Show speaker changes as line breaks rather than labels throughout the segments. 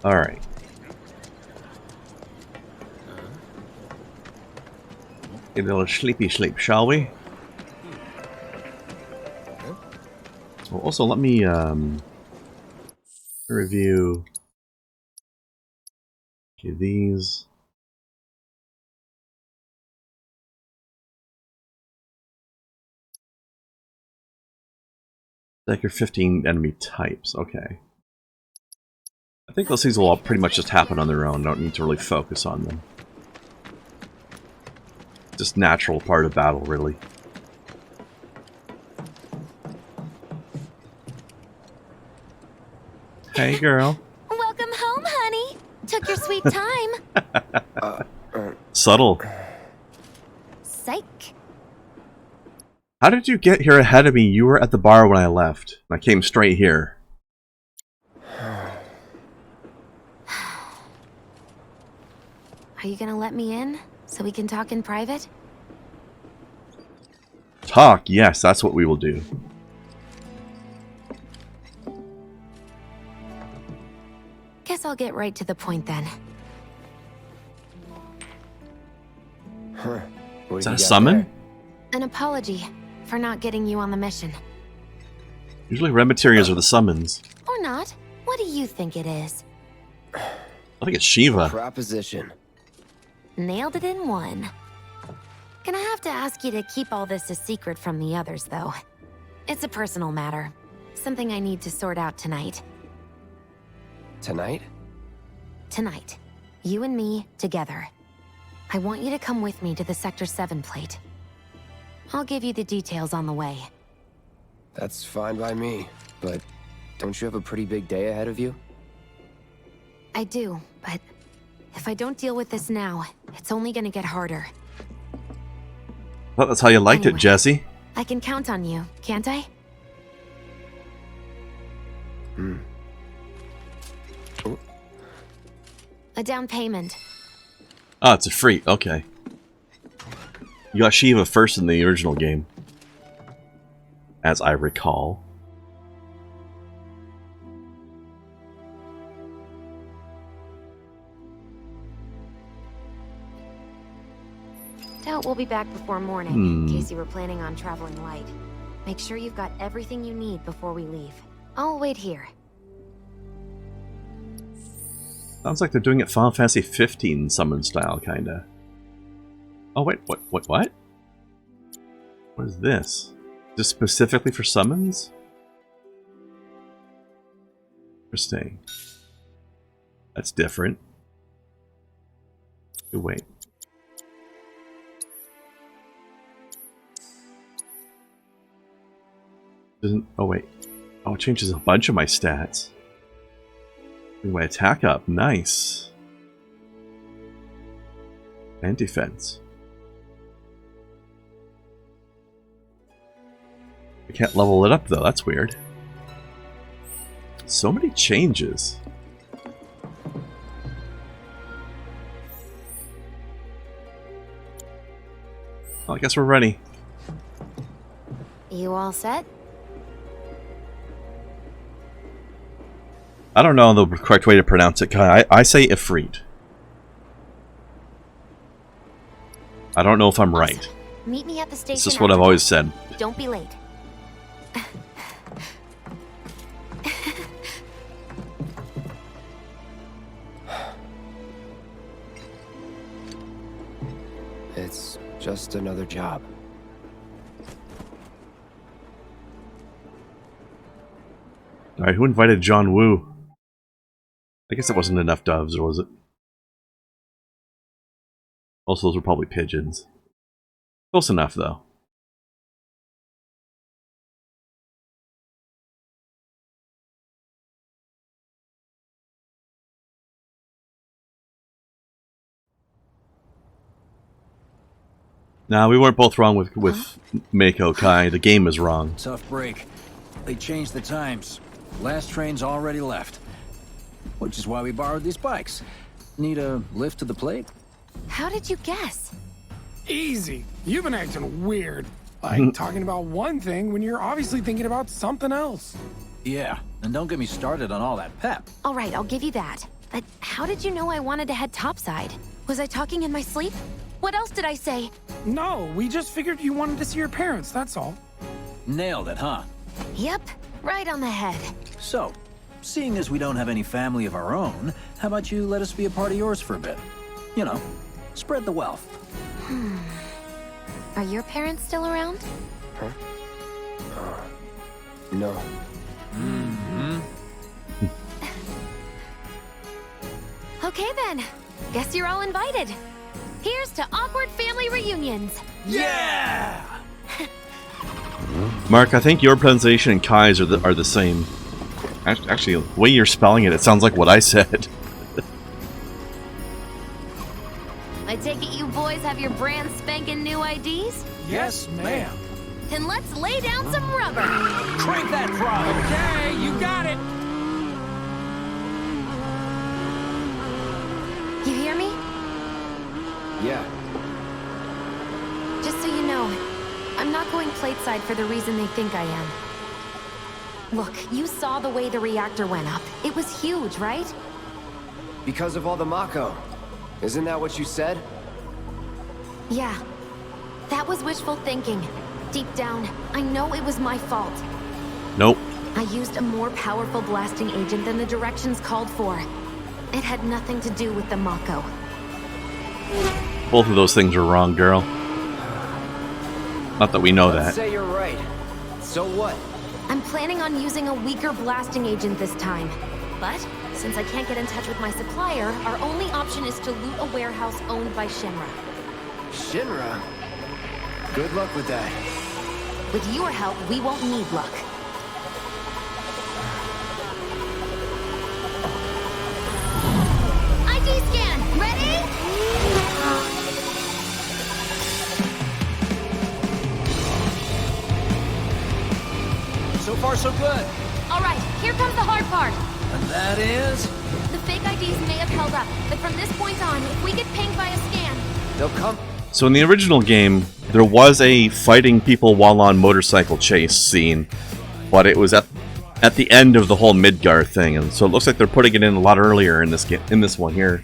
Alright. Get a little sleepy sleep, shall we? Well, also, let me review these. Decker 15 enemy types. Okay. I think those things will all pretty much just happen on their own. Don't need to really focus on them. Just natural part of battle, really. Hey, girl.
Welcome home, honey. Took your sweet time.
Subtle.
Psych.
How did you get here ahead of me? You were at the bar when I left. I came straight here.
Are you gonna let me in so we can talk in private?
Talk, yes, that's what we will do.
Guess I'll get right to the point then.
Is that a summon?
An apology for not getting you on the mission.
Usually red materials are the summons.
Or not. What do you think it is?
I think it's Shiva.
Proposition.
Nailed it in one. Gonna have to ask you to keep all this a secret from the others, though. It's a personal matter. Something I need to sort out tonight.
Tonight?
Tonight. You and me, together. I want you to come with me to the Sector 7 plate. I'll give you the details on the way.
That's fine by me, but don't you have a pretty big day ahead of you?
I do, but if I don't deal with this now, it's only gonna get harder.
Well, that's how you liked
Anyway.
it, Jesse.
I can count on you, can't I? A down payment.
Oh, it's a free. Okay. You got Shiva first in the original game. As I recall.
Doubt we'll be back before morning, in case you were planning on traveling light. Make sure you've got everything you need before we leave. I'll wait here.
Sounds like they're doing it Final Fantasy 15 summon style, kinda. Oh wait, what? What is this? Just specifically for summons? Interesting. That's different. Wait. Doesn't. Oh wait. Oh, it changes a bunch of my stats. Bring my attack up. Nice. And defense. I can't level it up though. That's weird. So many changes. Well, I guess we're ready.
You all set?
I don't know the correct way to pronounce it, Kai. I say Ifrit. I don't know if I'm right.
Meet me at the station.
It's just what I've always said.
Don't be late.
It's just another job.
Alright, who invited John Woo? I guess it wasn't enough doves, or was it? Also, those were probably pigeons. Close enough, though. Nah, we weren't both wrong with Mako, Kai. The game is wrong.
Tough break. They changed the times. Last train's already left. Which is why we borrowed these bikes. Need a lift to the plate?
How did you guess?
Easy. You've been acting weird. Like talking about one thing when you're obviously thinking about something else.
Yeah, and don't get me started on all that pep.
All right, I'll give you that. But how did you know I wanted to head topside? Was I talking in my sleep? What else did I say?
No, we just figured you wanted to see your parents, that's all.
Nailed it, huh?
Yep, right on the head.
So, seeing as we don't have any family of our own, how about you let us be a part of yours for a bit? You know, spread the wealth.
Are your parents still around?
Huh? No.
Okay then. Guess you're all invited. Here's to awkward family reunions.
Yeah!
Mark, I think your pronunciation and Kai's are the same. Actually, the way you're spelling it, it sounds like what I said.
I take it you boys have your brand spanking new IDs?
Yes, ma'am.
Then let's lay down some rubber.
Crank that throttle!
Okay, you got it.
You hear me?
Yeah.
Just so you know, I'm not going plateside for the reason they think I am. Look, you saw the way the reactor went up. It was huge, right?
Because of all the mako. Isn't that what you said?
Yeah. That was wishful thinking. Deep down, I know it was my fault.
Nope.
I used a more powerful blasting agent than the directions called for. It had nothing to do with the mako.
Both of those things are wrong, girl. Not that we know
Let's
that.
say you're right. So what?
I'm planning on using a weaker blasting agent this time. But, since I can't get in touch with my supplier, our only option is to loot a warehouse owned by Shinra.
Shinra? Good luck with that.
With your help, we won't need luck. ID scan! Ready?
So far, so good.
Alright, here comes the hard part.
And that is...
The fake IDs may have held up, but from this point on, if we get pinged by a scan...
They'll come.
So in the original game, there was a fighting people while on motorcycle chase scene, but it was at the end of the whole Midgar thing, and so it looks like they're putting it in a lot earlier in this one here.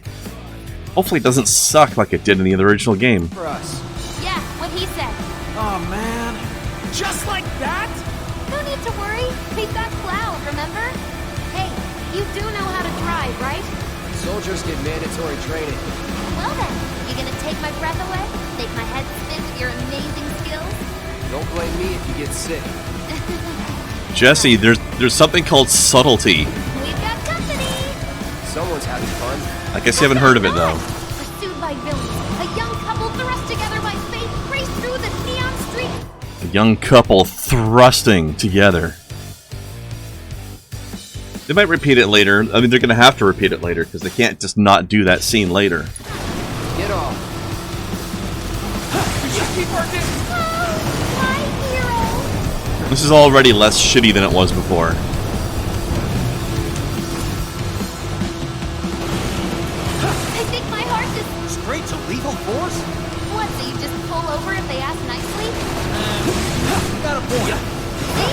Hopefully it doesn't suck like it did in the original game.
For us.
Yeah, what he said.
Oh, man.
Just like that?
No need to worry. We've got Cloud, remember? Hey, you do know how to drive, right?
Soldiers get mandatory training.
Well then, you gonna take my breath away? Make my head spin with your amazing skills?
Don't blame me if you get sick.
Jesse, there's something called subtlety.
We've got company!
Someone's having fun.
I guess you haven't heard of it though.
Pursued by villains, a young couple thrust together by fate race through the neon street.
A young couple thrusting together. They might repeat it later. I mean, they're gonna have to repeat it later because they can't just not do that scene later.
Get off.
Just keep working.
Oh, my hero!
This is already less shitty than it was before.
I think my heart just...
Straight to lethal force?
What, so you just pull over if they ask nicely?
Got a point.
See?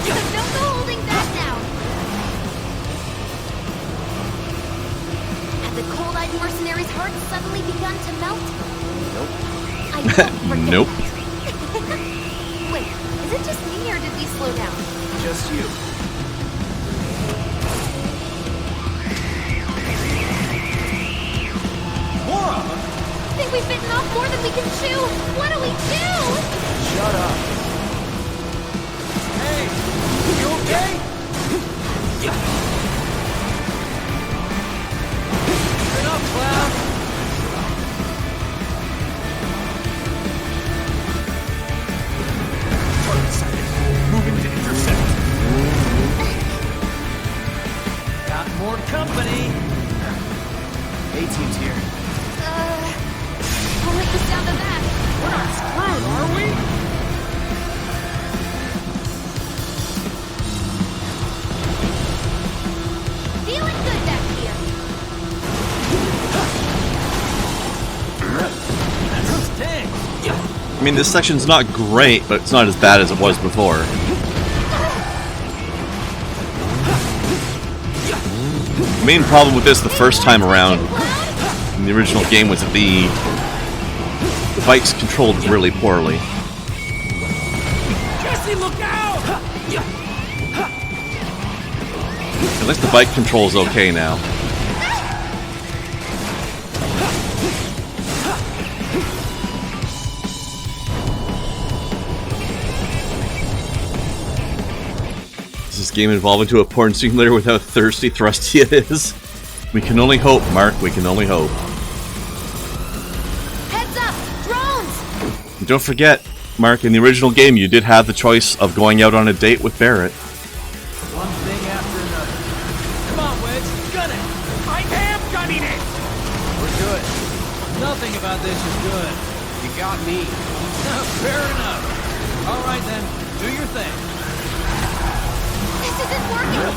So don't go holding back now. Had the cold-eyed mercenary's heart suddenly begun to melt?
Nope.
I won't forget
Nope.
that. Wait, is it just me or did we slow down?
Just you.
More of them?
I think we've bitten off more than we can chew. What do we do?
Shut up.
Hey, you okay? Turn up, Cloud.
Target sighted. Moving to intercept.
Got more company.
A-team's here.
I like the sound of that.
We're not screwed, are we?
Feeling good back here.
Dang.
I mean, this section's not great, but it's not as bad as it was before. The main problem with this the first time around in the original game was that the bikes controlled really poorly.
Jesse, look out!
At least the bike control's okay now. Does this game evolve into a porn simulator with how thirsty thrusty it is? We can only hope, Mark. We can only hope.
Heads up! Drones!
And don't forget, Mark, in the original game you did have the choice of going out on a date with Barrett.
One thing after another. Come on, Wedge, gun it!
I am gunning it!
We're good. Nothing about this is good.
You got me.
Fair enough. All right then, do your thing.
This isn't working!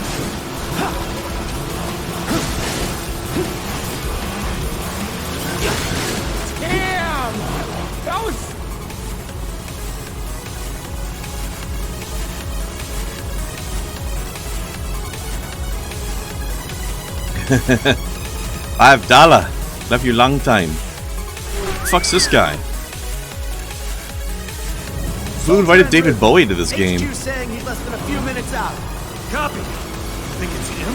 Damn! That was...
$5. Love you long time. Fuck's this guy? Who invited David Bowie to this game?
HQ saying he's less than a few minutes out. Copy. Think it's him?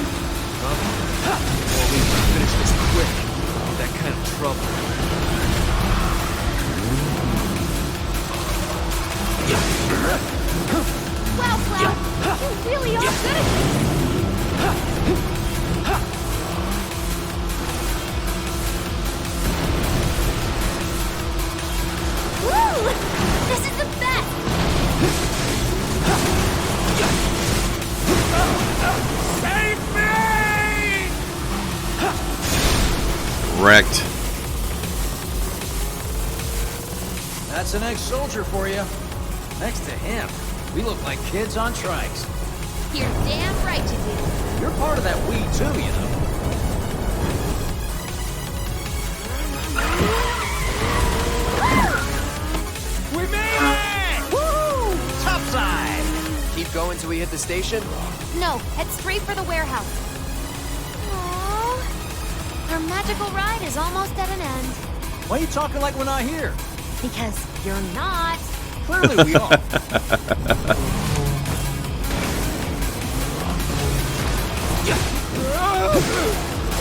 Copy. Well, we can finish this quick. That kind of trouble.
Wow, Cloud! You really are good at this! Woo! This is the best!
Save me!
Wrecked.
That's an ex-soldier for you. Next to him, we look like kids on trikes.
You're damn right you do.
You're part of that we too, you know.
We made it!
Woo! Topside! Keep going till we hit the station?
No, head straight for the warehouse. Aww. Our magical ride is almost at an end.
Why are you talking like we're not here?
Because you're not.
Clearly we are.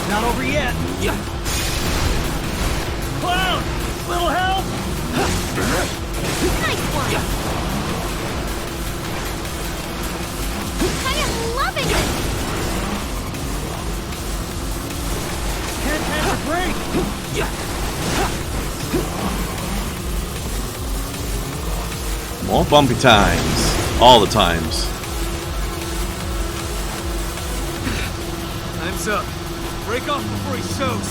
Not over yet. Clown! Little help!
Nice one! I am loving it!
Can't catch a break!
More bumpy times. All the times.
Time's up. Break off before he shows.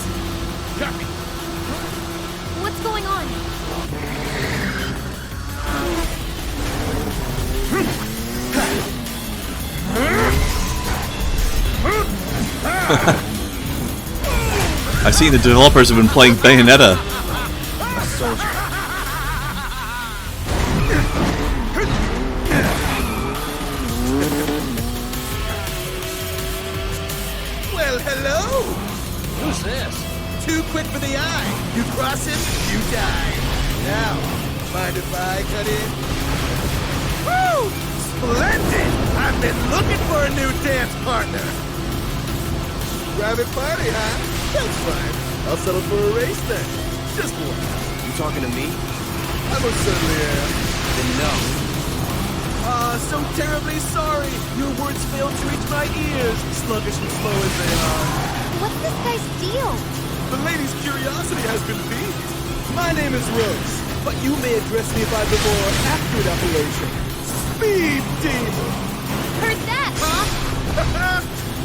Copy.
What's going on?
I see the developers have been playing Bayonetta.
Well, hello!
Who's this?
Too quick for the eye. You cross him, you die. Now, mind if I cut in? Woo! Splendid! I've been looking for a new dance partner. Private party, huh? That's fine. I'll settle for a race then. Just one. You talking to me? I most certainly am. Then no. So terribly sorry. Your words failed to reach my ears, sluggish and slow as they are.
What's this guy's deal?
The lady's curiosity has been piqued. My name is Rose, but you may address me by the more accurate appellation. Speed Demon!
Heard that, Mom?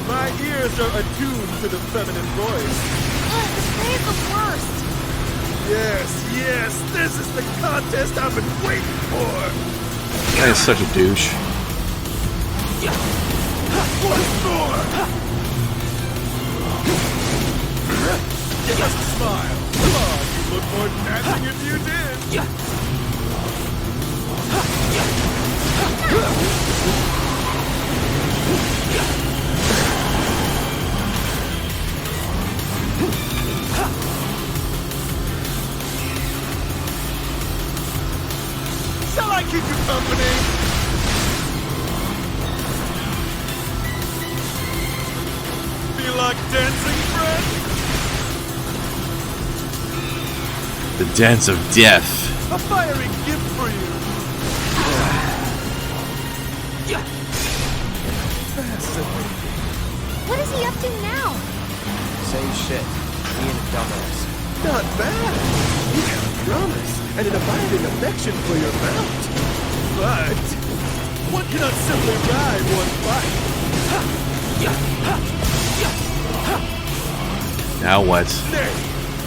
My ears are attuned to the feminine voice.
Ugh, this guy is the worst.
Yes, this is the contest I've been waiting for.
That is such a douche.
Once more! Give us a smile. Come on, you look more dancing if you did.
The dance of death.
A fiery gift for you. Fascinating.
What is he up to now?
Same shit. Being a dumbass.
Not bad. You have a promise and an abiding affection for your mount. But one cannot simply ride one bike.
Now what?
Nay,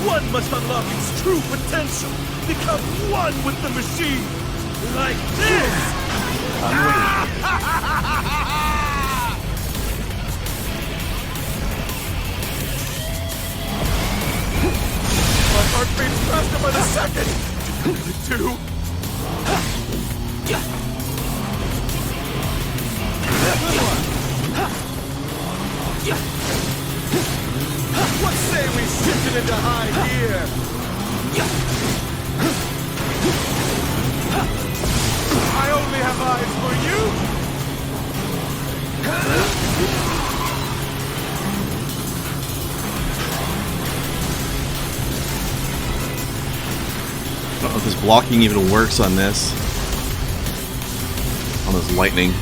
one must unlock its true potential. Become one with the machine. Like this.
I'm waiting.
My heart beats faster by the second. Two. What say we shift it into high gear? I only have eyes for you.
I don't know if this blocking even works on this. On this lightning.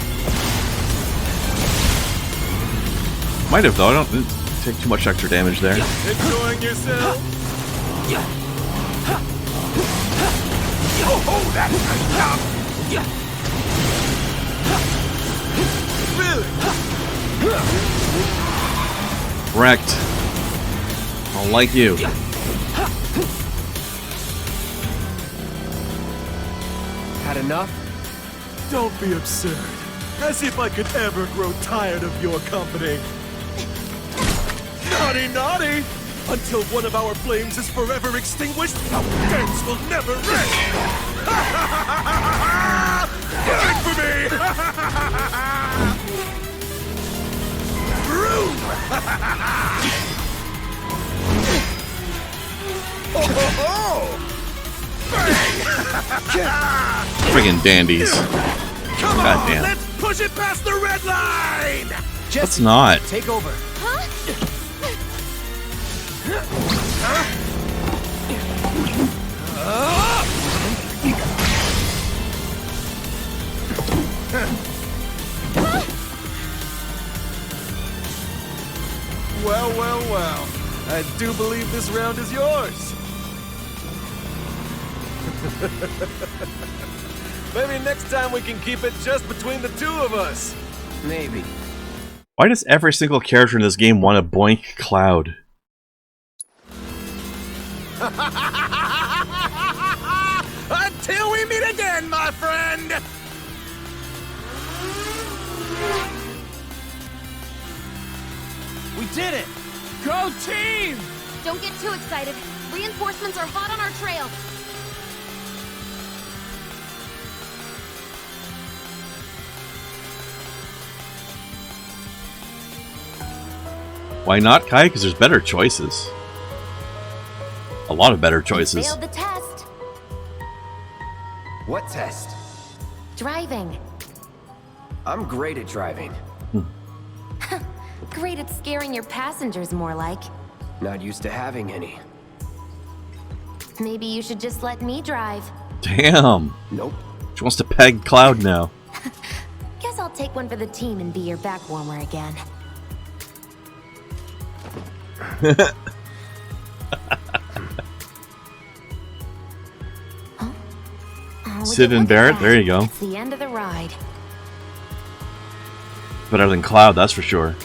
Might have though, I don't take too much extra damage there.
Enjoying yourself? Oh, that's enough! Really?
Wrecked. I don't like you.
Had enough?
Don't be absurd. As if I could ever grow tired of your company. Naughty, naughty! Until one of our flames is forever extinguished, our dance will never end! Wait for me! Broom! Oh ho ho! Bang!
Friggin' dandies.
Come on,
Goddamn.
let's push it past the red line!
Let's not.
Take over.
Well, well, well. I do believe this round is yours. Maybe next time we can keep it just between the two of us.
Maybe.
Why does every single character in this game want a boink cloud?
Until we meet again, my friend! We did it! Go team!
Don't get too excited. Reinforcements are hot on our trail.
Why not, Kai? Because there's better choices. A lot of better choices.
Failed the test.
What test?
Driving.
I'm great at driving.
Great at scaring your passengers, more like.
Not used to having any.
Maybe you should just let me drive.
Damn.
Nope.
She wants to peg Cloud now.
Guess I'll take one for the team and be your back warmer again.
Sid and Barrett, there you go.
It's the end of the ride.
Better than Cloud, that's for sure.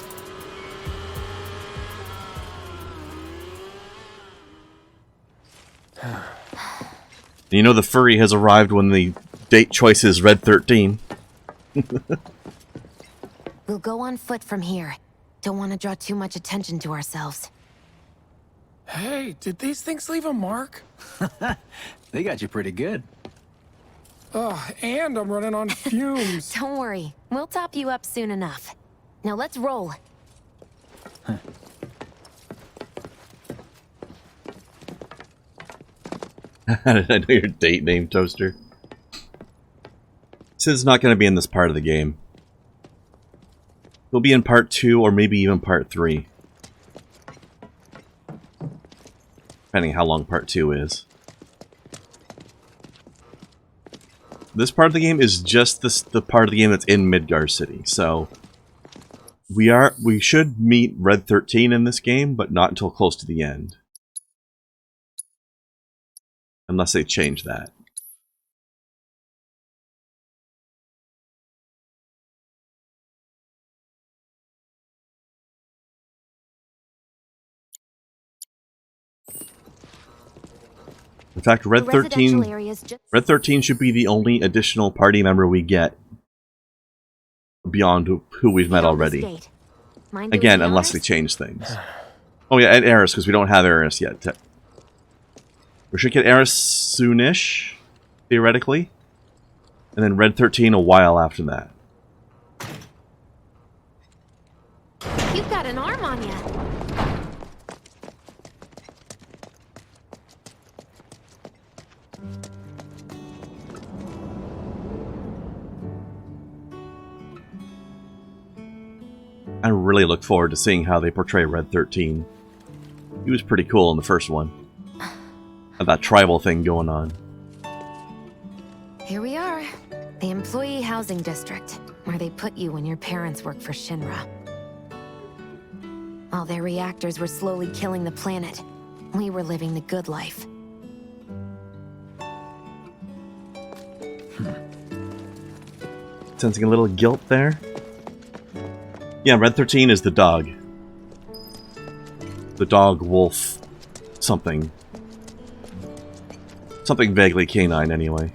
You know the furry has arrived when the date choice is Red 13.
We'll go on foot from here. Don't want to draw too much attention to ourselves.
Hey, did these things leave a mark?
They got you pretty good.
Ugh, and I'm running on fumes.
Don't worry, we'll top you up soon enough. Now let's roll.
How did I know your date name, Toaster? Sid's not going to be in this part of the game. He'll be in part 2 or maybe even part 3. Depending how long part 2 is. this part of the game is just the part of the game that's in Midgar City. So we should meet Red 13 in this game, but not until close to the end. Unless they change that. In fact, Red 13 should be the only additional party member we get beyond who we've met already. Again, unless they change things. Oh yeah, and Eris, because we don't have Eris yet. We should get Eris soonish, theoretically. And then Red 13 a while after that.
You've got an arm on you.
I really look forward to seeing how they portray Red 13. He was pretty cool in the first one. Had that tribal thing going on.
Here we are. The employee housing district, where they put you when your parents work for Shinra. While their reactors were slowly killing the planet, we were living the good life.
Sensing a little guilt there. Yeah, Red 13 is the dog. The dog, wolf, something. Something vaguely canine, anyway.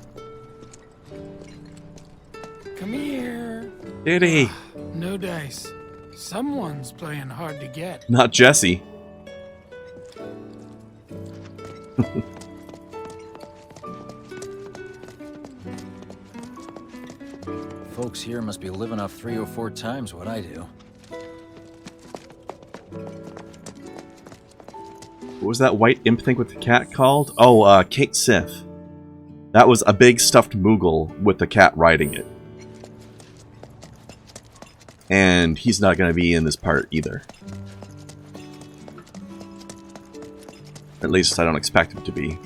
Come here.
Diddy!
No dice. Someone's playing hard to get.
Not Jesse.
Folks here must be living off 3 or 4 times what I do.
What was that white imp thing with the cat called? Oh, Kate Sith. That was a big stuffed Moogle with the cat riding it. And he's not going to be in this part either. At least I don't expect him to be.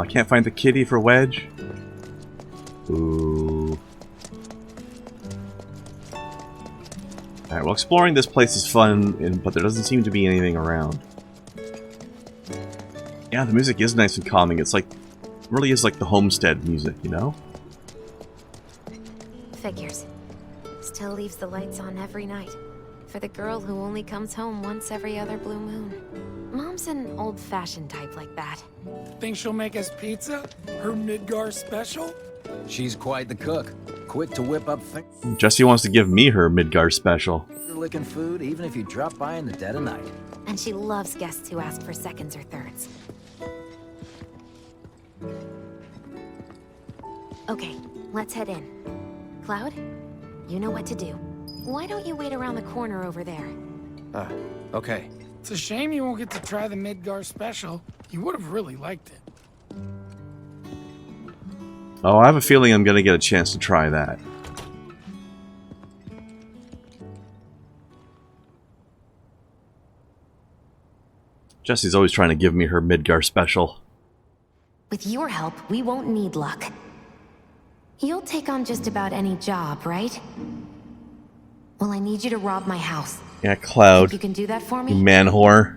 Can't find the kitty for Wedge. Ooh. Alright, well, exploring this place is fun, but there doesn't seem to be anything around. Yeah, the music is nice and calming. It's like, really is like the homestead music, you know?
Figures. Still leaves the lights on every night. For the girl who only comes home once every other blue moon. Mom's an old-fashioned type like that.
Think she'll make us pizza? Her Midgar special?
She's quite the cook. Quick to whip up
Jessie wants to give me her Midgar special.
finger-licking food even if you drop by in the dead of night.
And she loves guests who ask for seconds or thirds. Okay, let's head in. Cloud, you know what to do. Why don't you wait around the corner over there?
Okay.
It's a shame you won't get to try the Midgar special. You would have really liked it.
Oh, I have a feeling I'm going to get a chance to try that. Jessie's always trying to give me her Midgar special.
With your help, we won't need luck. You'll take on just about any job, right? Well, I need you to rob my house.
Yeah, Cloud.
Think you can do that for
You
me?
man whore.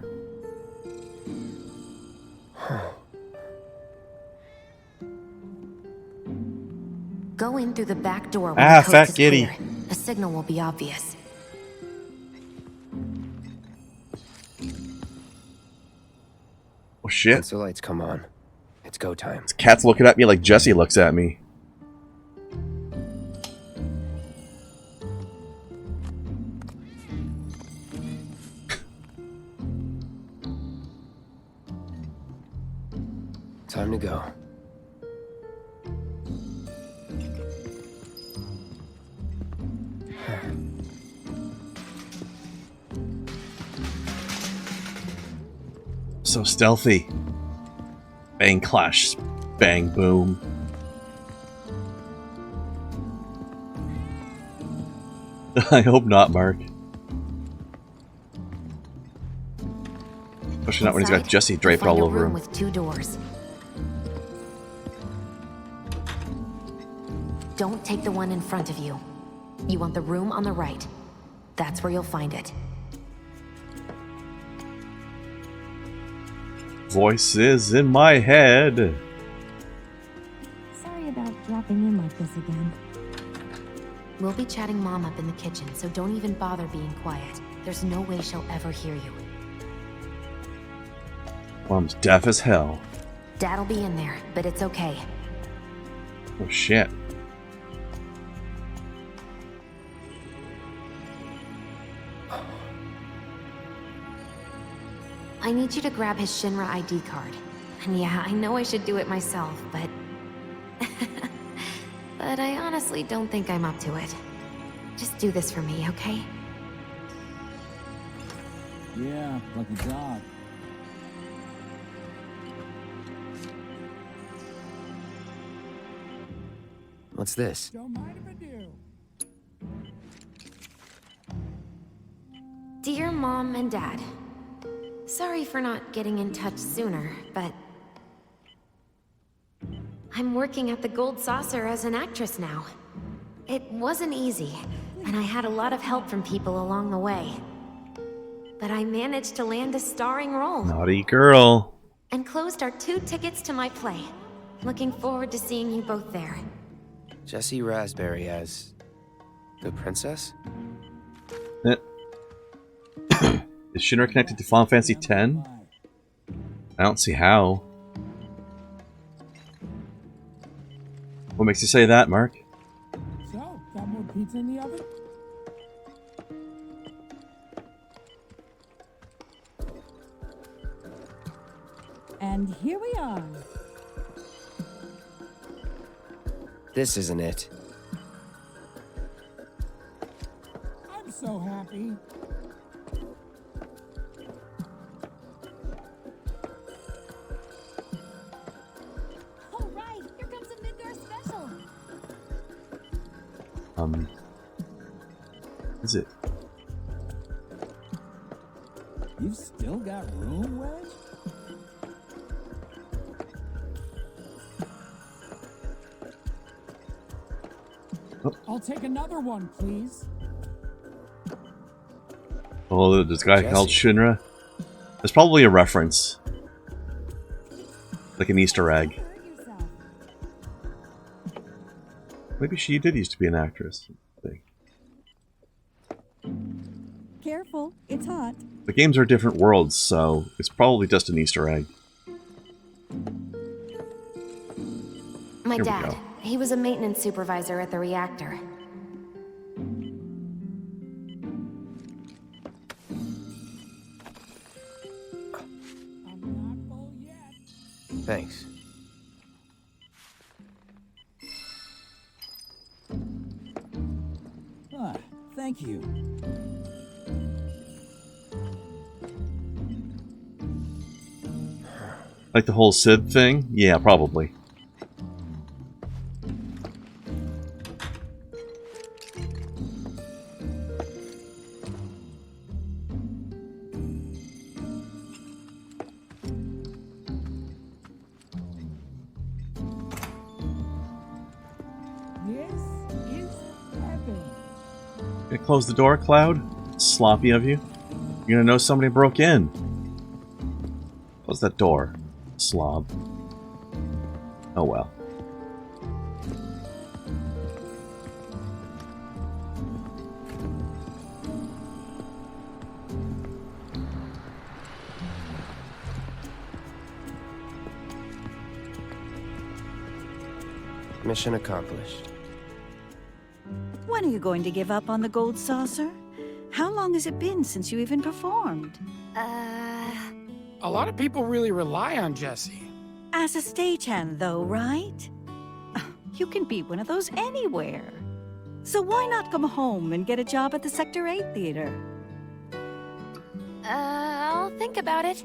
Go in through the back door when
Ah,
the coast
fat
is
kitty.
clear. The signal will be obvious.
Oh shit.
Once the lights come on, it's go time.
This cat's looking at me like Jessie looks at me.
Time to go.
So stealthy. Bang, clash, bang, boom. I hope not, Mark. Especially not when he's got Jesse draped all over him.
With 2 doors. Don't take the one in front of you. You want the room on the right. That's where you'll find it.
Voices in my head.
Sorry about dropping in like this again. We'll be chatting Mom up in the kitchen, so don't even bother being quiet. There's no way she'll ever hear you.
Mom's deaf as hell.
Dad'll be in there, but it's okay.
Oh shit.
I need you to grab his Shinra ID card. And yeah, I know I should do it myself, but... but I honestly don't think I'm up to it. Just do this for me, okay?
Yeah, lucky dog.
What's this?
Don't mind if I do.
Dear Mom and Dad, sorry for not getting in touch sooner, but... I'm working at the Gold Saucer as an actress now. It wasn't easy, and I had a lot of help from people along the way. But I managed to land a starring role.
Naughty girl.
And closed our 2 tickets to my play. Looking forward to seeing you both there.
Jessie Raspberry as the princess?
Is Shinra connected to Final Fantasy X? I don't see how. What makes you say that, Mark?
So, got more pizza in the oven?
And here we are.
This isn't it.
I'm so happy.
All right, here comes a Midgar special.
Is it?
You've still got room, Wedge?
I'll take another one, please.
Oh, this guy called Shinra? There's probably a reference. Like an Easter egg. Maybe she did used to be an actress.
Careful, it's hot.
The games are different worlds, so it's probably just an Easter egg.
My
Here we
dad.
go.
He was a maintenance supervisor at the reactor.
I'm not full yet.
Thanks.
Ah, thank you.
Like the whole Sid thing? Yeah, probably.
This is heaven.
Gonna close the door, Cloud? Sloppy of you. You're gonna know somebody broke in. Close that door, slob. Oh well.
Mission accomplished.
When are you going to give up on the Gold Saucer? How long has it been since you even performed?
A lot of people really rely on Jessie.
As a stagehand, though, right? You can be one of those anywhere. So why not come home and get a job at the Sector 8 theater?
I'll think about it.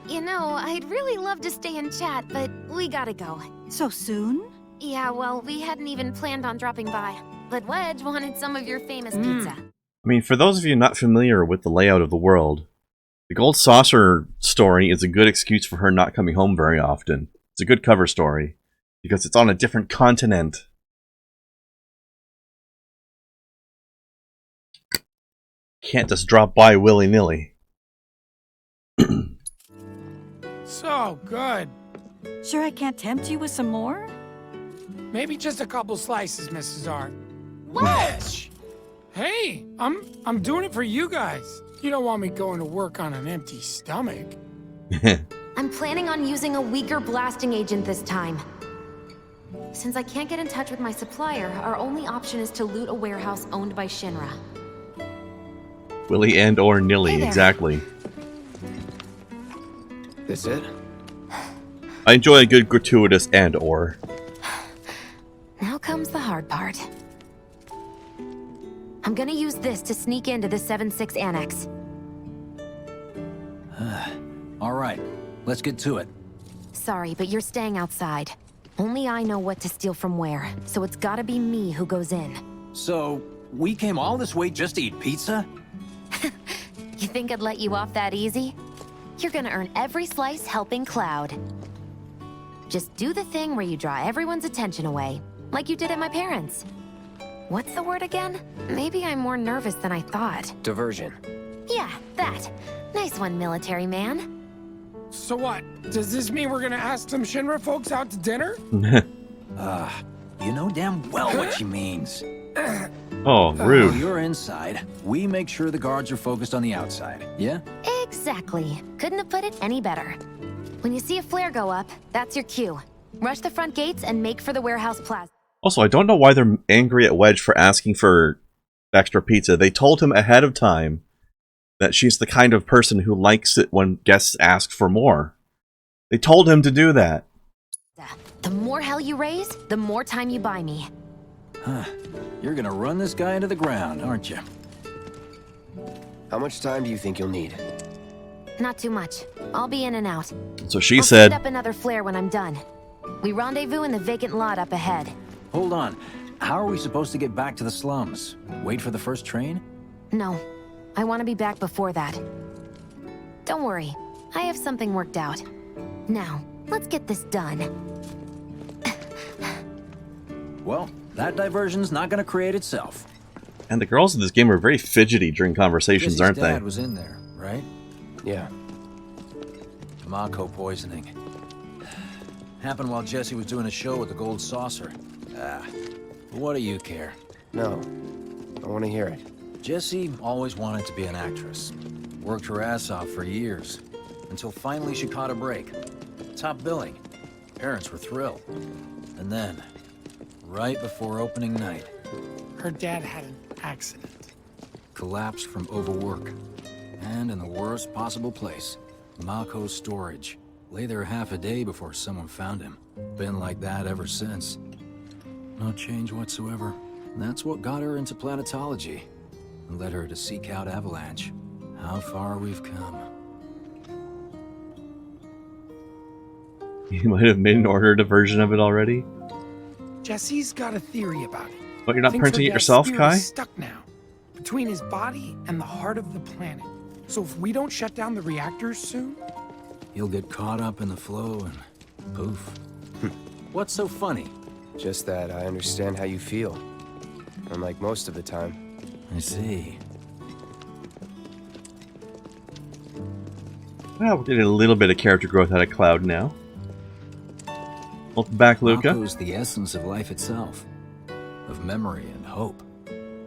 You know, I'd really love to stay and chat, but we gotta go.
So soon?
Yeah, well, we hadn't even planned on dropping by. But Wedge wanted some of your famous pizza.
I mean, for those of you not familiar with the layout of the world, the Gold Saucer story is a good excuse for her not coming home very often. It's a good cover story, because it's on a different continent. Can't just drop by willy-nilly.
So good.
Sure I can't tempt you with some more?
Maybe just a couple slices, Mrs. Art.
Wedge!
Hey, I'm doing it for you guys. You don't want me going to work on an empty stomach.
I'm planning on using a weaker blasting agent this time. Since I can't get in touch with my supplier, our only option is to loot a warehouse owned by Shinra.
Willy and or nilly,
Hey there.
exactly.
This it?
I enjoy a good gratuitous and or.
Now comes the hard part. I'm gonna use this to sneak into the 7-6 annex.
All right, let's get to it.
Sorry, but you're staying outside. Only I know what to steal from where, so it's gotta be me who goes in.
So, we came all this way just to eat pizza?
You think I'd let you off that easy? You're gonna earn every slice helping Cloud. Just do the thing where you draw everyone's attention away, like you did at my parents'. What's the word again? Maybe I'm more nervous than I thought.
Diversion.
Yeah, that. Nice one, military man.
So what? Does this mean we're gonna ask some Shinra folks out to dinner?
You know damn well what she means.
Oh,
While
rude.
you're inside, we make sure the guards are focused on the outside, yeah?
Exactly. Couldn't have put it any better. When you see a flare go up, that's your cue. Rush the front gates and make for the warehouse plaza.
Also, I don't know why they're angry at Wedge for asking for extra pizza. They told him ahead of time that she's the kind of person who likes it when guests ask for more. They told him to do that.
The more hell you raise, the more time you buy me.
You're gonna run this guy into the ground, aren't you?
How much time do you think you'll need?
Not too much. I'll be in and out.
So she
I'll
said,
set up another flare when I'm done. We rendezvous in the vacant lot up ahead.
Hold on. How are we supposed to get back to the slums? Wait for the first train?
No, I want to be back before that. Don't worry, I have something worked out. Now, let's get this done.
Well, that diversion's not gonna create itself.
and the girls in this game are very fidgety during conversations,
Jesse's
aren't they?
dad was in there, right?
Yeah.
Mako poisoning. Happened while Jesse was doing a show with the Gold Saucer. What do you care?
No. I want to hear it.
Jessie always wanted to be an actress. Worked her ass off for years. Until finally she caught a break. Top billing. Parents were thrilled. And then, right before opening night,
Her dad had an accident.
collapsed from overwork. And in the worst possible place, Mako's storage. Lay there half a day before someone found him. Been like that ever since. No change whatsoever. That's what got her into planetology. And led her to seek out Avalanche. How far we've come.
You might have made an ordered version of it already.
Jesse's got a theory about it.
But you're not
Thinks her
printing it
dad's
yourself,
spirit
Kai?
is stuck now, between his body and the heart of the planet. So if we don't shut down the reactors soon,
You'll get caught up in the flow and poof. What's so funny?
Just that I understand how you feel. Unlike most of the time.
I see.
Well, we're getting a little bit of character growth out of Cloud now. Welcome back, Luca.
Mako's the essence of life itself. Of memory and hope.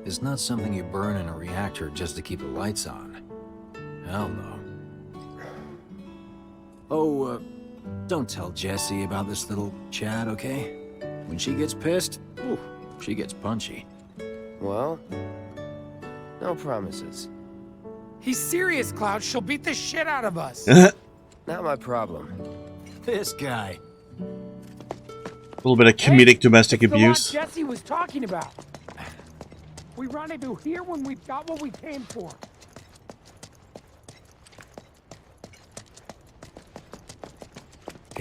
It's not something you burn in a reactor just to keep the lights on. Hell no. Oh, don't tell Jessie about this little chat, okay? When she gets pissed, ooh, she gets punchy.
Well, no promises.
he's serious, Cloud. She'll beat the shit out of us.
Not my problem.
This guy.
A little bit of comedic domestic
It's
abuse.
the lot Jesse was talking about. We rendezvous here when we've got what we came for.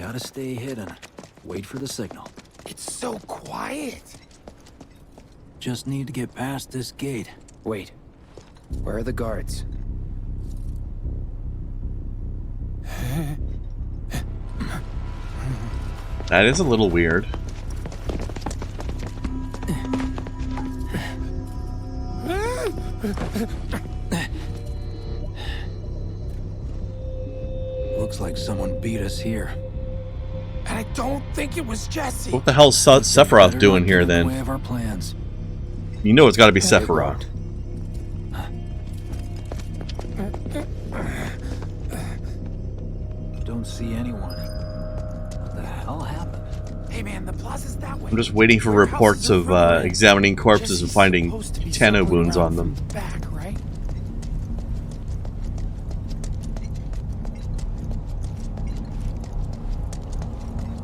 Gotta stay hidden. Wait for the signal.
It's so quiet.
Just need to get past this gate.
Wait. Where are the guards?
That is a little weird.
Looks like someone beat us here.
And I don't think it was Jesse.
What the hell's Sephiroth doing here
Way
then?
of our plans.
You know it's got to be Sephiroth.
Don't see anyone. What the hell happened?
Hey man, the plaza's that way.
I'm just waiting for
Your house
reports
is
of
over there.
examining corpses and
Jesse's
finding
supposed to be
Tenno
circling
wounds
around
on them.
from Back, right?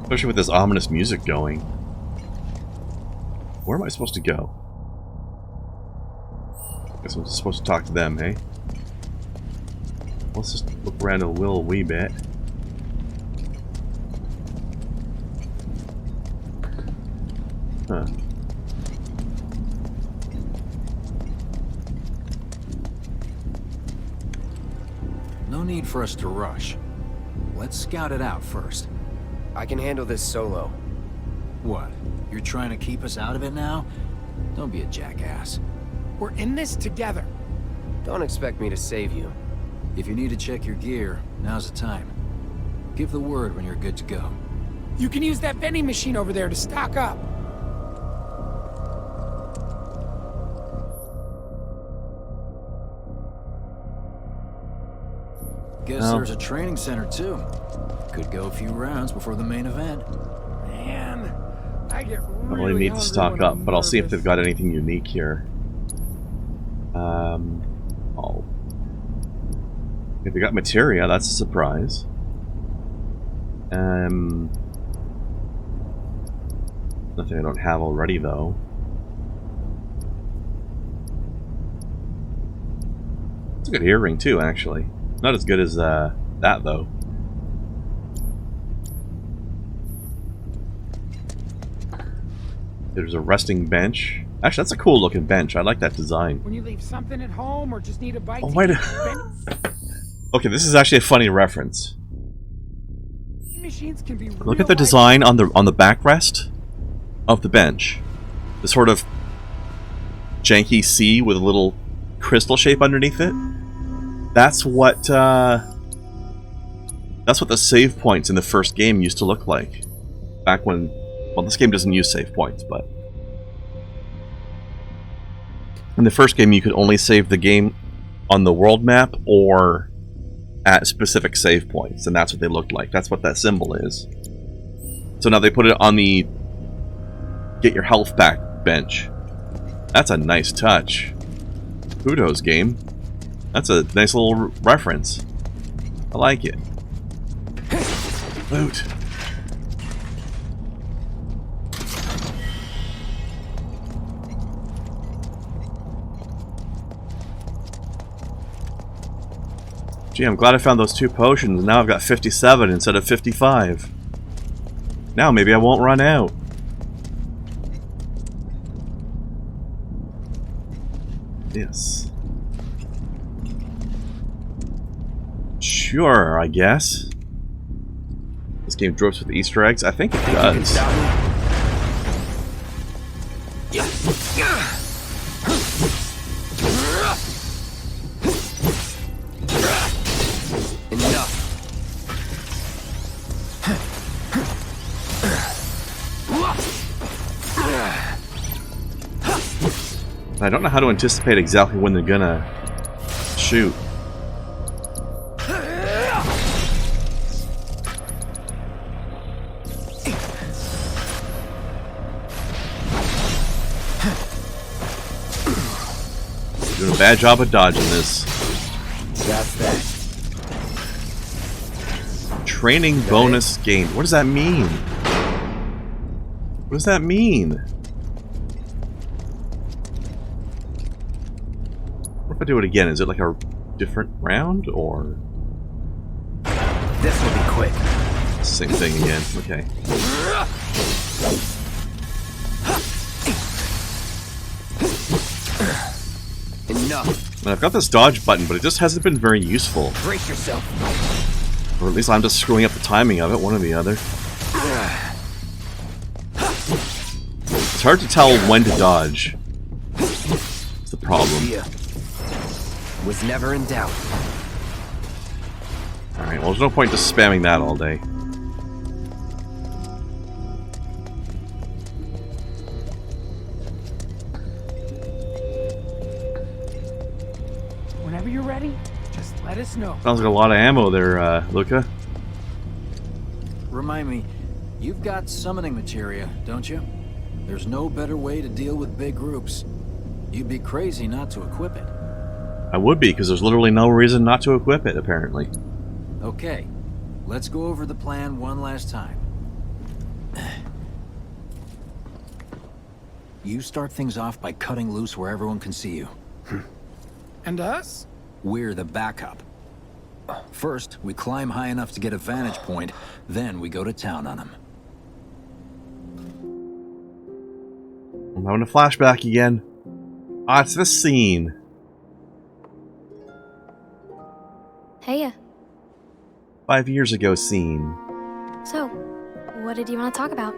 Especially with this ominous music going. Where am I supposed to go? Guess I'm supposed to talk to them, hey? Let's just look around a little wee bit. Huh.
No need for us to rush. Let's scout it out first.
I can handle this solo.
What? You're trying to keep us out of it now? Don't be a jackass.
We're in this together.
Don't expect me to save you.
If you need to check your gear, now's the time. Give the word when you're good to go.
You can use that vending machine over there to stock up.
Guess
Oh.
there's a training center too. Could go a few rounds before the main event.
Man, I get
I
really
really need to
hungry
stock
when
up,
I'm
but I'll see if
nervous.
they've got anything unique here. Oh. If they got materia, that's a surprise. Nothing I don't have already, though. It's a good earring, too, actually. Not as good as that, though. There's a resting bench. Actually, that's a cool looking bench. I like that design.
When you leave something at home or just need a bite
Oh,
to
wait
eat,
a-
vending
Okay, this is actually a funny reference.
machines can be
Look at the design on the backrest of the bench. The sort of janky C with a little crystal shape underneath it. That's what the save points in the first game used to look like. Back when, well, this game doesn't use save points, but in the first game you could only save the game on the world map or at specific save points, and that's what they looked like. That's what that symbol is. So now they put it on the get your health back bench. That's a nice touch. Kudos, game. That's a nice little reference. I like it. Loot. Gee, I'm glad I found those 2 potions. Now I've got 57 instead of 55. Now maybe I won't run out. Yes. Sure, I guess. This game drips with Easter eggs? I think it does.
Enough.
I don't know how to anticipate exactly when they're gonna shoot. Doing a bad job of dodging this.
That's that.
Training bonus gained. What does that mean? What does that mean? What if I do it again? Is it like a different round, or?
This will be quick.
Same thing again. Okay.
Enough.
And I've got this dodge button, but it just hasn't been very useful.
Brace yourself.
Or at least I'm just screwing up the timing of it, one or the other. It's hard to tell when to dodge. It's the problem.
Yeah. Was never in doubt.
Alright, well there's no point just spamming that all day.
Whenever you're ready, just let us know.
Sounds like a lot of ammo there, Luca.
Remind me, you've got summoning materia, don't you? There's no better way to deal with big groups. You'd be crazy not to equip it.
I would be, because there's literally no reason not to equip it, apparently.
Okay, let's go over the plan one last time. You start things off by cutting loose where everyone can see you.
And us?
We're the backup. First, we climb high enough to get a vantage point, then we go to town on them.
I'm having a flashback again. Ah, it's this scene.
Heya.
5 years ago scene.
So, what did you want to talk about?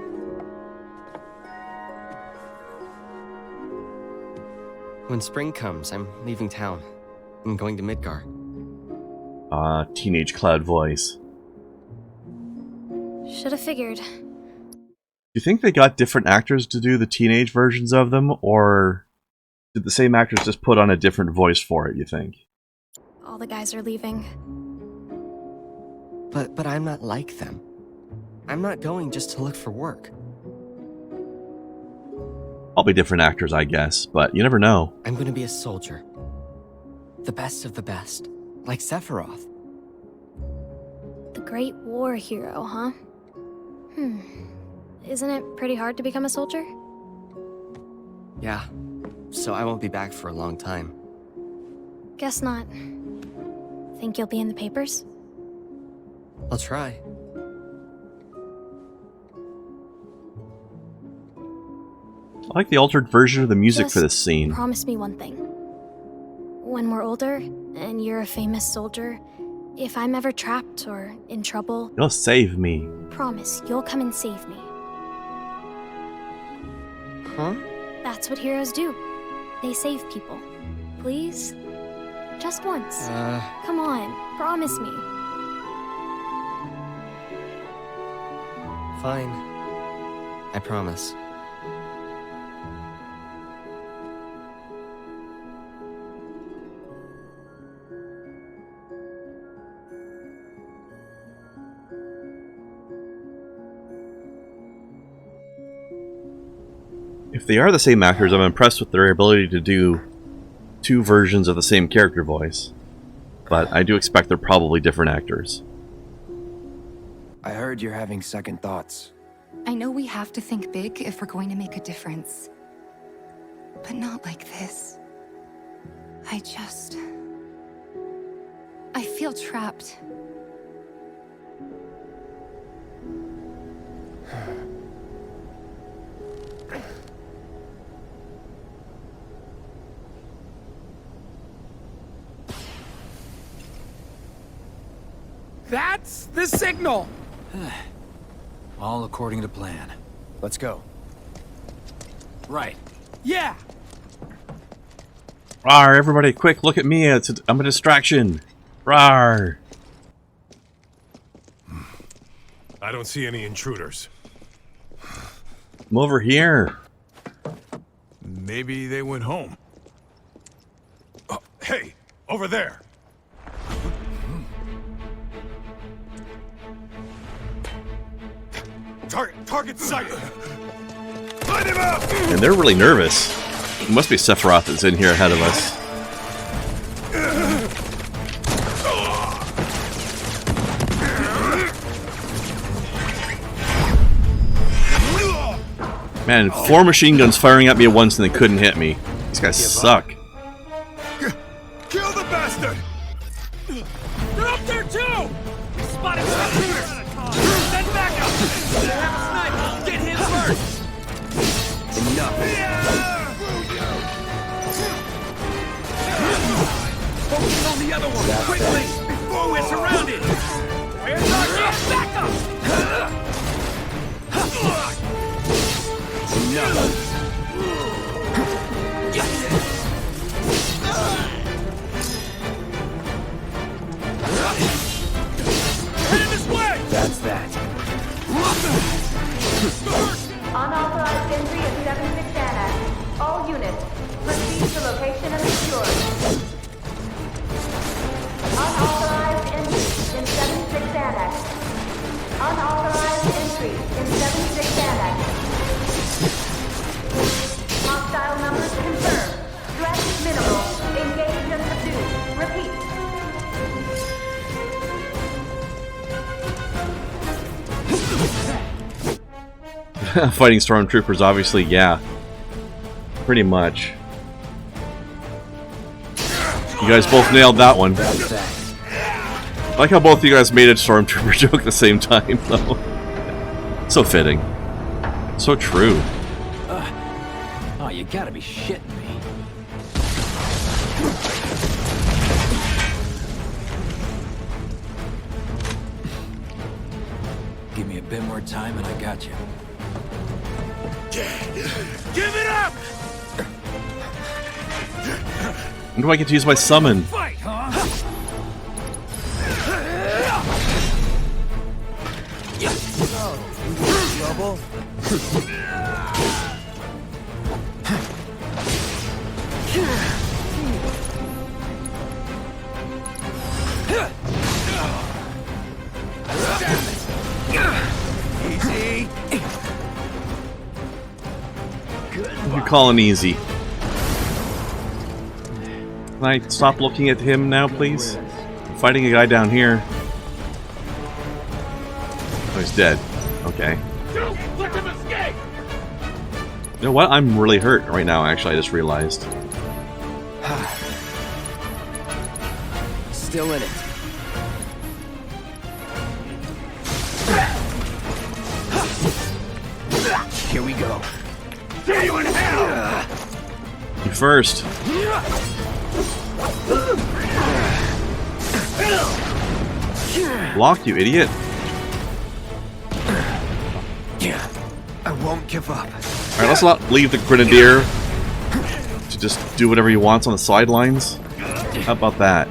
When spring comes, I'm leaving town. I'm going to Midgar.
Ah, teenage Cloud voice.
Should have figured.
Do you think they got different actors to do the teenage versions of them, or did the same actors just put on a different voice for it, you think?
All the guys are leaving.
But I'm not like them. I'm not going just to look for work.
I'll be different actors, I guess, but you never know.
I'm going to be a soldier. The best of the best. Like Sephiroth.
The Great War hero, huh? Isn't it pretty hard to become a soldier?
Yeah. So I won't be back for a long time.
Guess not. Think you'll be in the papers?
I'll try.
I like the altered version of the music for this scene.
Promise me one thing. When we're older, and you're a famous soldier, if I'm ever trapped or in trouble,
You'll save me.
promise you'll come and save me.
Huh?
That's what heroes do. They save people. Please? Just once. Come on, promise me.
Fine. I promise.
If they are the same actors, I'm impressed with their ability to do two versions of the same character voice. But I do expect they're probably different actors.
I heard you're having second thoughts.
I know we have to think big if we're going to make a difference. But not like this. I feel trapped.
That's the signal!
All according to plan.
Let's go.
Right.
Yeah!
Rawr, everybody, quick, look at me. I'm a distraction. Rawr.
I don't see any intruders.
I'm over here.
Maybe they went home. Oh, hey, over there. Target sighted. Find him out.
And they're really nervous. It must be Sephiroth that's in here ahead of us. Man, 4 machine guns firing at me at once and they couldn't hit me. These guys suck.
Kill the bastard.
They're up there too! Spotted some intruders!
Enough.
Focus on the other one, quickly, before we're surrounded! Where's our gas backup?
Enough.
Head this way!
That's that.
Unauthorized entry in 76 Annex. All units, proceed to location and secure. Unauthorized entry in 76 Annex. Unauthorized entry in 76 Annex. Hostile numbers confirmed. Threat minimal. Engage and subdue. Repeat.
Fighting stormtroopers, obviously, yeah. Pretty much. You guys both nailed that one. I like how both of you guys made a stormtrooper joke at the same time, though. So fitting. So true.
Oh, you gotta be shitting me. Give me a bit more time and I got you.
Give it up!
When do I get to use my summon?
Fight, huh?
Trouble?
Easy.
You're calling easy. Can I stop looking at him now, please? I'm fighting a guy down here. Oh, he's dead. Okay.
Don't let him escape!
You know what? I'm really hurt right now, actually. I just realized.
Still in it. Here we go.
See you in hell!
You first. Block, you idiot.
I won't give up.
Alright, let's not leave the Grenadier to just do whatever he wants on the sidelines. How about that?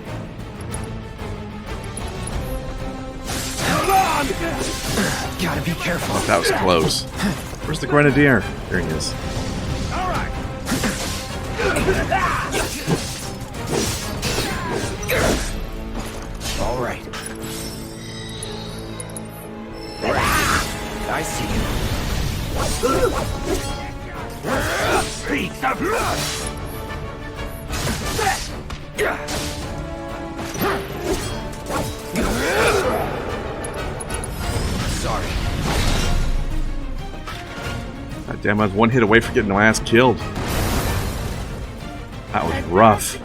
Gotta be careful.
That was close. Where's the Grenadier? There he is.
All right.
All right. I see you.
Piece of blood!
Sorry.
God damn, I was one hit away from getting my ass killed. That was rough.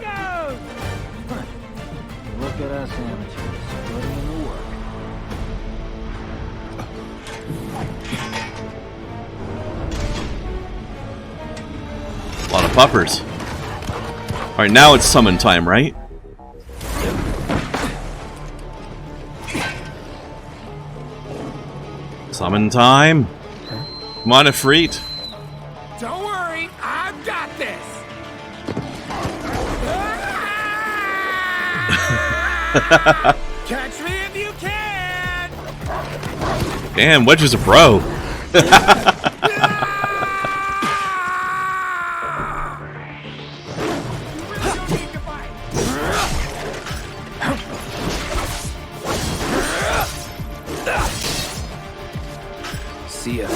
Look at us amateurs, putting in the work.
A lot of puppers. Alright, now it's summon time, right? Summon time! Come on, Ifrit!
Don't worry, I've got this! Catch me if you can!
Damn, Wedge is a bro!
See ya.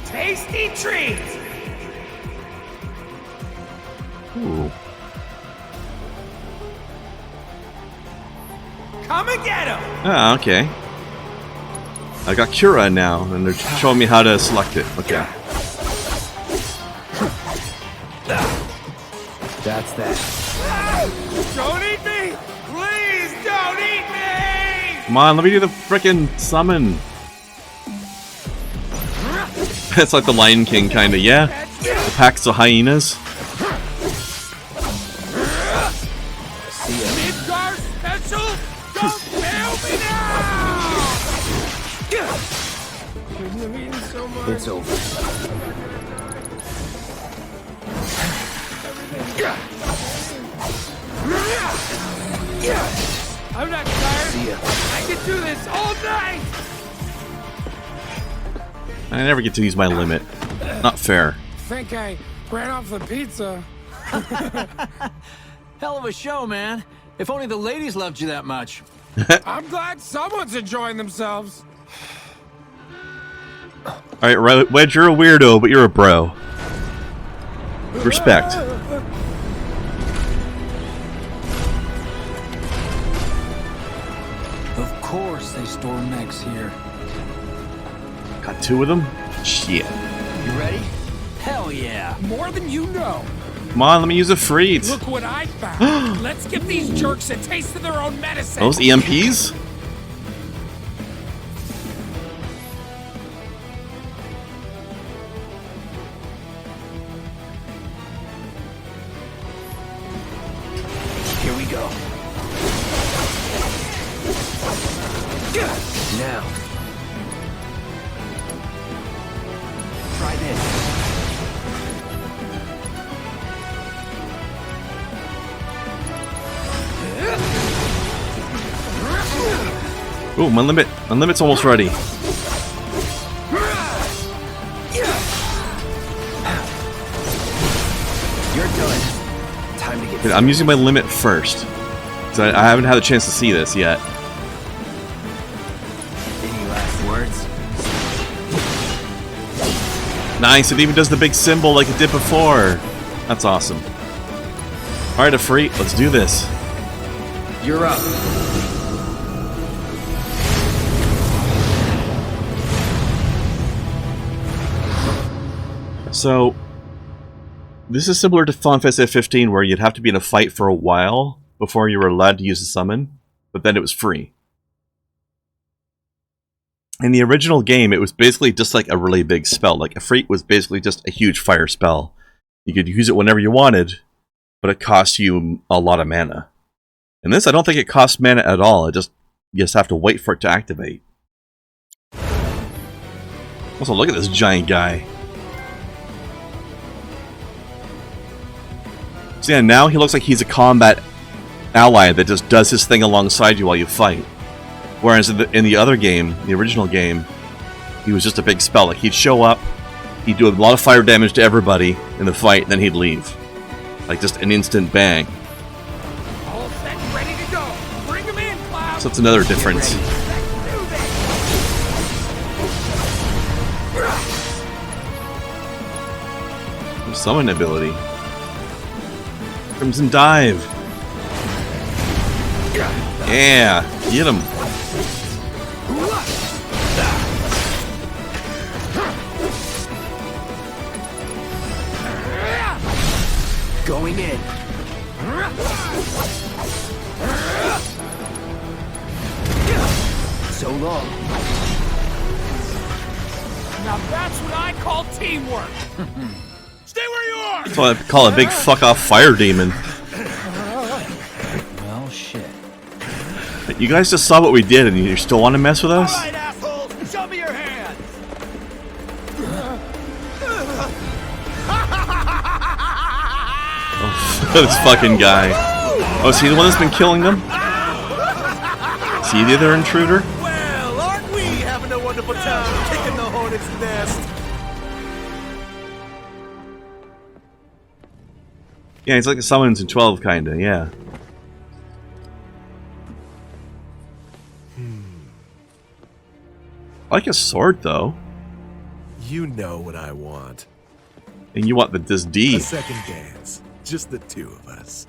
Tasty treats!
Ooh.
Come and get him!
Ah, okay. I got Cura now, and they're showing me how to select it. Okay.
That's that.
Don't eat me! Please don't eat me!
Come on, let me do the frickin' summon. It's like the Lion King, kinda, yeah. The packs of hyenas.
Midgar special? Don't fail me now!
It's over.
I'm not tired.
See ya.
I can do this all night!
I never get to use my limit. Not fair.
Think I ran off the pizza.
Hell of a show, man. If only the ladies loved you that much.
I'm glad someone's enjoying themselves.
Alright, Wedge, you're a weirdo, but you're a bro. Respect.
Of course they store mechs here.
Got 2 of them? Shit.
You ready? Hell yeah.
More than you know.
Come on, let me use a freeze.
Look what I found. Let's give these jerks a taste of their own medicine.
Those EMPs?
Here we go. Now. Try this.
Ooh, my limit's almost ready.
You're done. Time to get.
Okay, I'm using my limit first. So I haven't had a chance to see this yet.
Any last words?
Nice, it even does the big symbol like it did before. That's awesome. Alright, Afreet, let's do this.
You're up.
So, this is similar to Final Fantasy 15, where you'd have to be in a fight for a while before you were allowed to use the summon, but then it was free. In the original game, it was basically just like a really big spell. Like, Afreet was basically just a huge fire spell. You could use it whenever you wanted, but it cost you a lot of mana. In this, I don't think it costs mana at all. You just have to wait for it to activate. Also, look at this giant guy. So yeah, now he looks like he's a combat ally that just does his thing alongside you while you fight. Whereas in the other game, the original game, he was just a big spell. Like, he'd show up, he'd do a lot of fire damage to everybody in the fight, and then he'd leave. Like, just an instant bang.
All set, ready to go. Bring them in, Cloud.
So that's another difference. Summon ability. Crimson Dive. Yeah, get him.
Going in. So long.
Now that's what I call teamwork. Stay where you are.
That's what I call a big fuck off fire demon.
Well, shit.
You guys just saw what we did and you still want to mess with us?
Alright, assholes! Show me your hands!
Oh, this fucking guy. Oh, is he the one that's been killing them? Is he the other intruder?
Well, aren't we having a wonderful time kicking the hornet's nest?
Yeah, he's like the summons in 12, kinda, yeah. I like his sword, though.
You know what I want.
And you want this D.
A second dance. Just the two of us.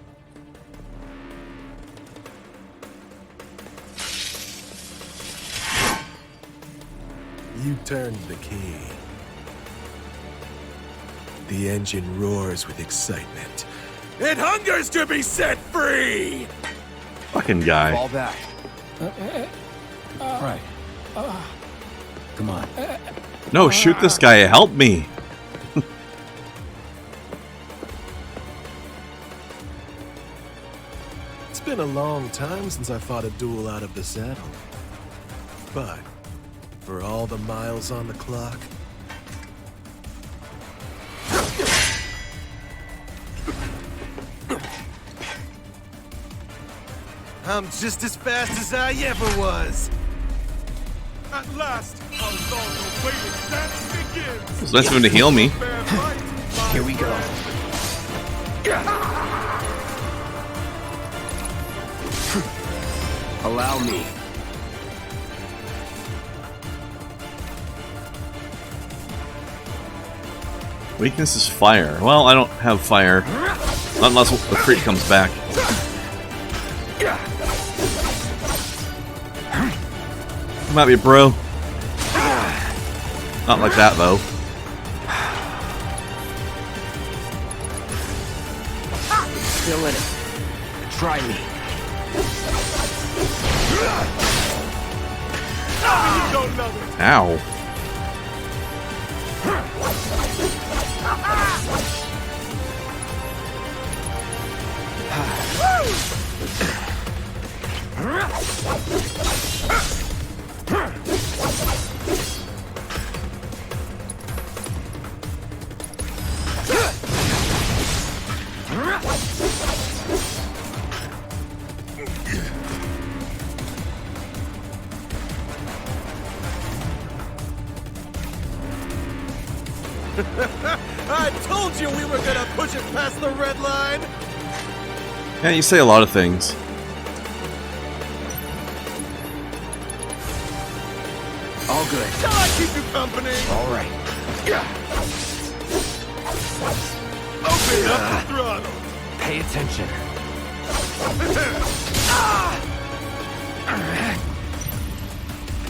You turned the key. The engine roars with excitement. It hungers to be set free!
Fucking guy.
Fall back.
Right. Come on.
No, shoot this guy. Help me.
It's been a long time since I fought a duel out of the saddle. But for all the miles on the clock,
I'm just as fast as I ever was.
At last, our long-awaited dance begins.
It's nice of him to heal me.
Here we go. Allow me.
Weakness is fire. Well, I don't have fire. Not unless the creep comes back. Come at me, bro. Not like that, though.
Still in it. Try me.
Ow.
I told you we were gonna push it past the red line!
Yeah, you say a lot of things.
All good.
Shall I keep you company?
All right.
Open up the throttle!
Pay attention.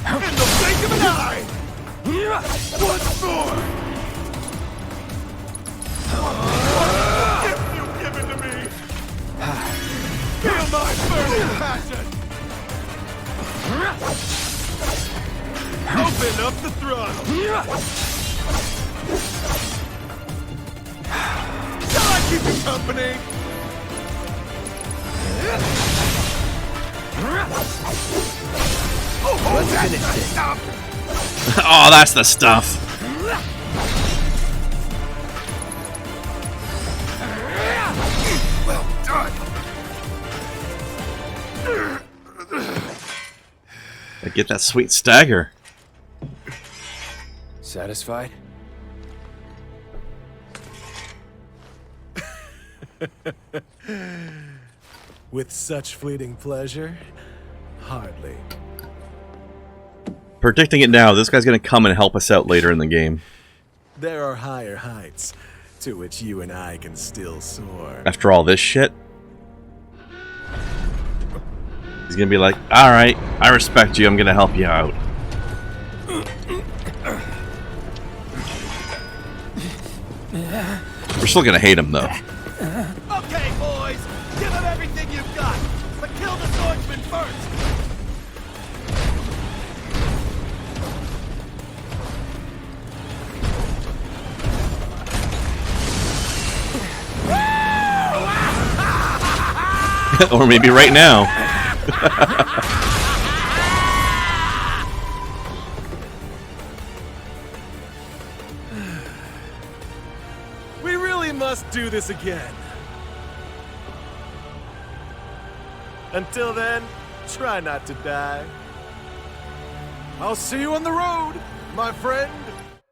In the blink of an eye! Once more! What gift you've given to me! Feel my burning passion! Open up the throttle! Shall I keep you company?
Let's finish this.
Oh, that's the stuff.
Well done!
I get that sweet stagger.
Satisfied?
with such fleeting pleasure, hardly.
Predicting it now, this guy's gonna come and help us out later in the game.
There are higher heights to which you and I can still soar.
After all this shit, he's gonna be like, alright, I respect you, I'm gonna help you out. We're still gonna hate him though.
Okay, boys, give him everything you've got, but kill the swordsman first!
Or maybe right now.
We really must do this again. Until then, try not to die. I'll see you on the road, my friend.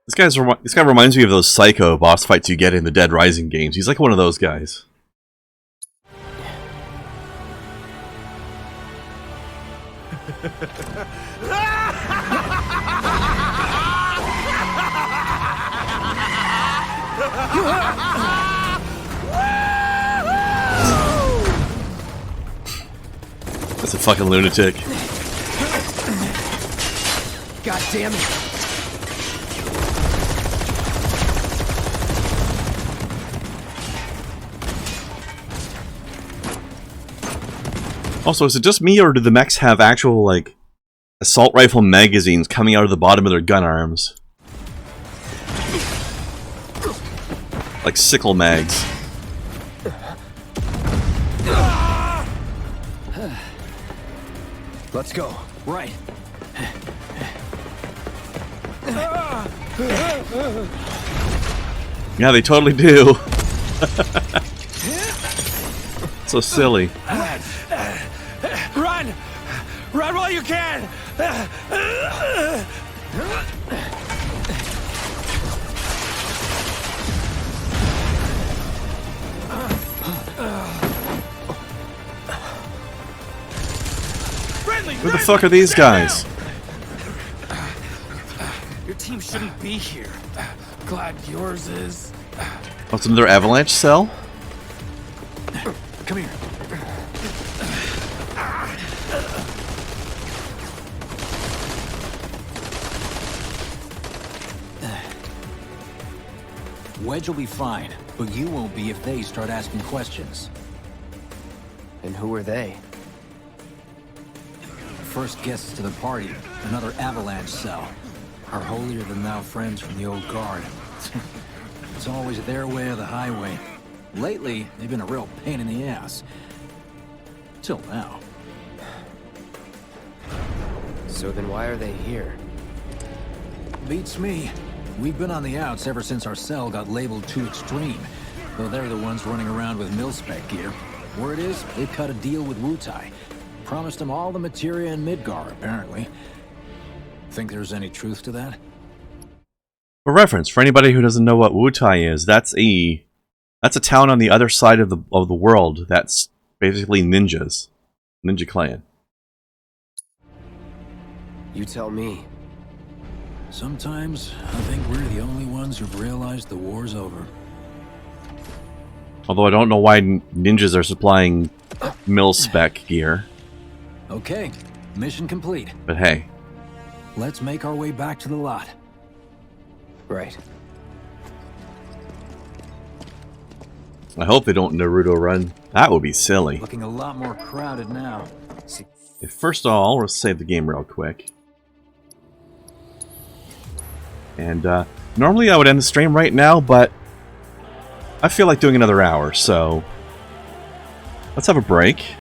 This guy reminds me of those Psycho boss fights you get in the Dead Rising games. He's like one of those guys. That's a fucking lunatic.
God damn it.
Also, is it just me, or do the mechs have actual, like, assault rifle magazines coming out of the bottom of their gun arms? Like sickle mags.
Let's go.
Right.
Yeah, they totally do. So silly.
Run! Run while you can!
Who the fuck are these guys?
Your team shouldn't be here. Glad yours is.
What's another Avalanche cell?
Come here. Wedge will be fine, but you won't be if they start asking questions.
And who are they?
First guests to the party, another Avalanche cell. Our holier-than-thou friends from the old guard. It's always their way or the highway. Lately, they've been a real pain in the ass. Till now.
So then why are they here?
Beats me. We've been on the outs ever since our cell got labeled too extreme. Though they're the ones running around with mil-spec gear. Word is, they cut a deal with Wutai. Promised them all the materia in Midgar, apparently. Think there's any truth to that?
For reference, for anybody who doesn't know what Wutai is, that's a town on the other side of the world that's basically ninjas. Ninja clan.
You tell me.
Sometimes I think we're the only ones who've realized the war's over.
Although I don't know why ninjas are supplying mil-spec gear.
Okay, mission complete.
But hey.
Let's make our way back to the lot.
Right.
I hope they don't Naruto run. That would be silly.
Looking a lot more crowded now.
First of all, let's save the game real quick. And normally I would end the stream right now, but I feel like doing another hour, so let's have a break.